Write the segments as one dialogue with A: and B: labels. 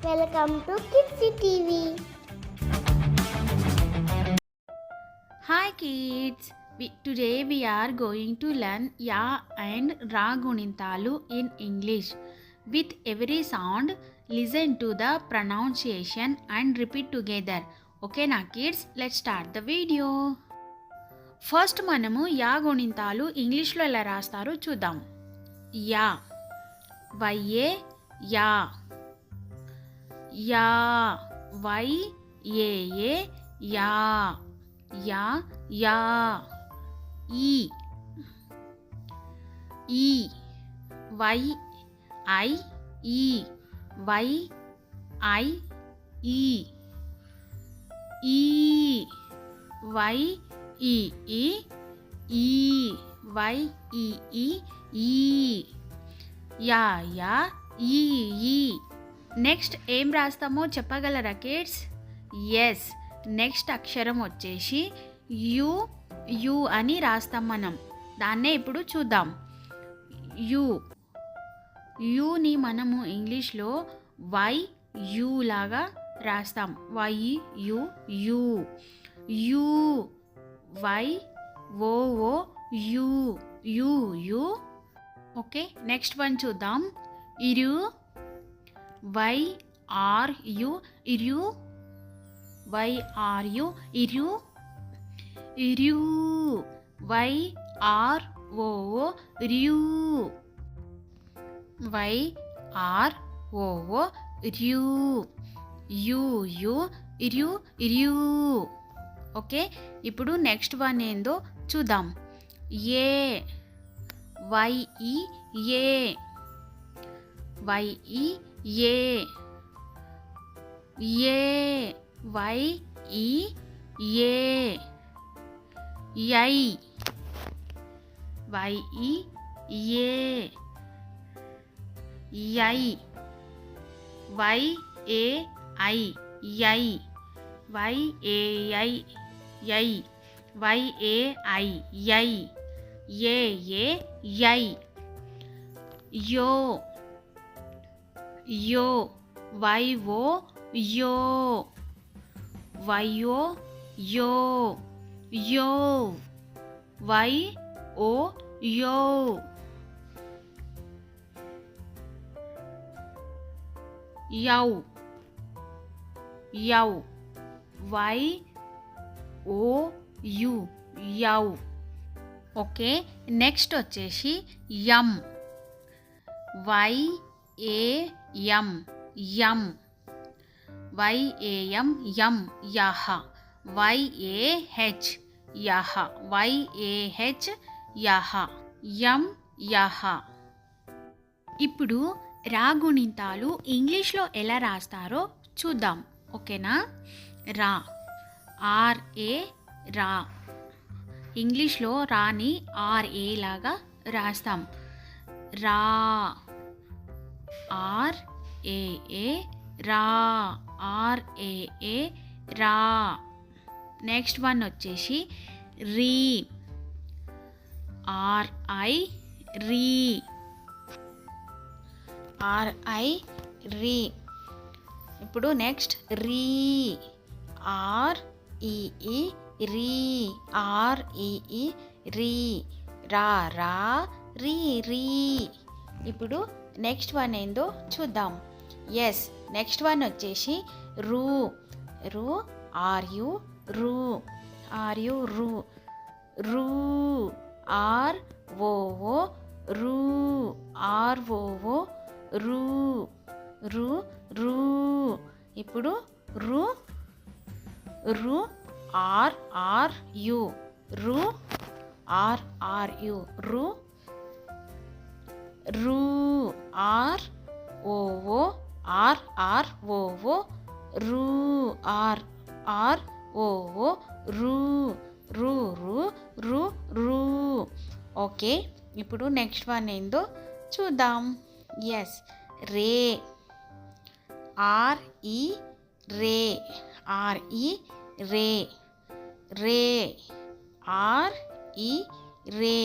A: Welcome to Kidsy TV.
B: Hi kids, today we are going to learn Ya and Ra Gunintalu in English. With every sound, listen to the pronunciation and repeat together. Okay na kids, let's start the video. First మనము యా గుణింతాలు ఇంగ్లీష్లో ఎలా రాస్తారో చూద్దాం. యా Y A యా, యా వై ఏ యా, యా యా. ఈ ఈ Y I E, Y I E. ఈ వై ఈ ఈ, ఈ వై ఈ ఈ, ఈ. యా యా ఈ ఈ. నెక్స్ట్ ఏం రాస్తామో చెప్పగలరా కిడ్స్? ఎస్, నెక్స్ట్ అక్షరం వచ్చేసి యు, యు అని రాస్తాం మనం. దాన్నే ఇప్పుడు చూద్దాం. యు, యుని మనము ఇంగ్లీష్లో వై యు లాగా రాస్తాం. Y U U, U Y O O U, U U. Okay, next one చూద్దాం. ఇరు, వై ఆర్ యు, ఇరు, వై ఆర్ యు, ఇరు, ఇరు, వై ఆర్ ఓ ఓ ర్యూ, వై ఆర్ ఓ ఓ ర్యూ, యు యు, ఇరు, ఇరు. ఓకే, ఇప్పుడు నెక్స్ట్ వన్ ఏందో చూద్దాం. ఏ why E A, why E A, A why E A. యై వై ఈ ఏ, యై వై ఏ ఐ యై, వై ఏ ఐ యై, వై ఏ ఐ యై, ఏ ఏ యై. యో యో వై ఓ యో, వై ఓ యో, యో వై ఓ యో. యౌ యౌ వై ఓ యు, యౌ. ఓకే, నెక్స్ట్ వచ్చేసి యం, why A M, M, why ఏ యం, యం, యహ, వై ఏ హెచ్, యహ, వై ఏ హెచ్, యహ, యం, యహ. ఇప్పుడు రా గుణింతాలు ఇంగ్లీష్లో ఎలా రాస్తారో చూద్దాం. ఓకేనా? రా, ఆర్ ఏ రా. ఇంగ్లీష్లో రాని ఆర్ ఏ లాగా రాస్తాం. రా, ఆర్ ఏ ఏ రా, ఆర్ ఏ ఏ రా. నెక్స్ట్ వన్ వచ్చేసి రీ, ఆర్ ఐ రీ, ఆర్ ఐ రీ. ఇప్పుడు నెక్స్ట్ రీ, ఆర్ ఈ ఈ రీ, ఆర్ ఈ ఈ రీ, రా రా రీ రీ. ఇప్పుడు నెక్స్ట్ వన్ ఏందో చూద్దాం. ఎస్, నెక్స్ట్ వన్ వచ్చేసి రూ, రూ ఆర్ యు రూ, ఆర్ యు రూ, రూ ఆర్ ఓ ఓ రూ, ఆర్ ఓ ఓ రూ, రూ రూ. ఇప్పుడు రూ, రూ ఆర్ ఆర్ యు, రూ ఆర్ ఆర్ యు, రూ, రూ R O O R R O O రూ, ఆర్ ఆర్ ఓ ఓ రూ, రూ రూ రూ రూ. ఓకే, ఇప్పుడు నెక్స్ట్ వన్ ఏందో చూద్దాం. ఎస్, రే, ఆర్ ఈ రే, ఆర్ ఈ రే, రే ఆర్ ఈ రే.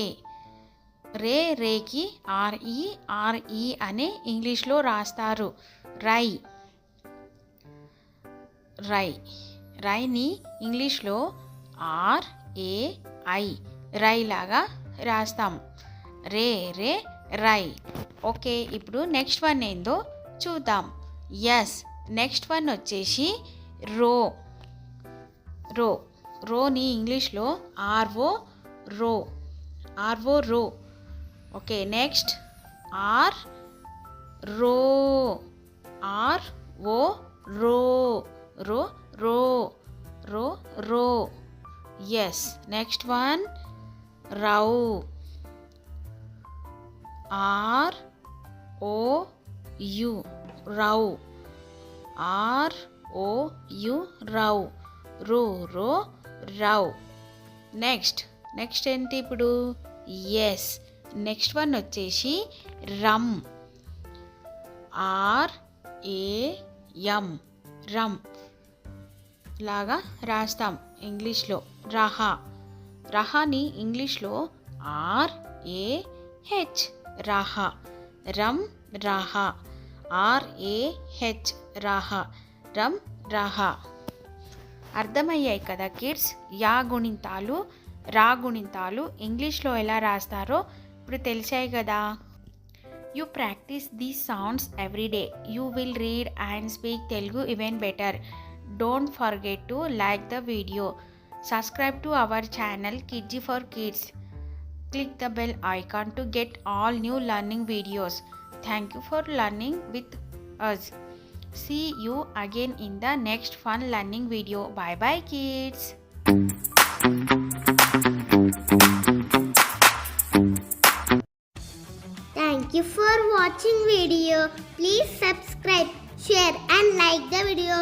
B: రే రేకి ఆర్ ఈ అనే ఇంగ్లీష్లో రాస్తారు. రై, రై. రైని ఇంగ్లీష్లో RAI రై లాగా రాస్తాం. రే రే రై. ఓకే, ఇప్పుడు నెక్స్ట్ వన్ ఏందో చూద్దాం. ఎస్, నెక్స్ట్ వన్ వచ్చేసి రో. రో. రోని ఇంగ్లీష్లో RO రో. RO రో. ఓకే, నెక్స్ట్ ఆర్ రో. RO రో. రో రో రో రో. ఎస్, నెక్స్ట్ వన్ రౌ. ROU రౌ. ROU రౌ. రో రో రౌ. నెక్స్ట్ ఏంటి ఇప్పుడు? ఎస్, నెక్స్ట్ వన్ వచ్చేసి రమ్. RAM రమ్ లాగా రాస్తాం ఇంగ్లీష్లో. రహా. రహాని ఇంగ్లీష్లో RAH రహా. రమ్ రహా. RAH రహా. రమ్ రహా. అర్థమయ్యాయి కదా కిడ్స్? యా గుణింతాలు, రా గుణింతాలు ఇంగ్లీష్లో ఎలా రాస్తారో ఇప్పుడు తెలిసాయి కదా. You practice these sounds every day. You will read and speak Telugu even better. Don't forget to like the video. Subscribe to our channel Kidji for Kids. Click the bell icon to get all new learning videos. Thank you for learning with us. See you again in the next fun learning video. Bye bye kids.
A: Thank you for watching video. Please subscribe, share and like the video.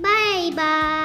A: Bye bye.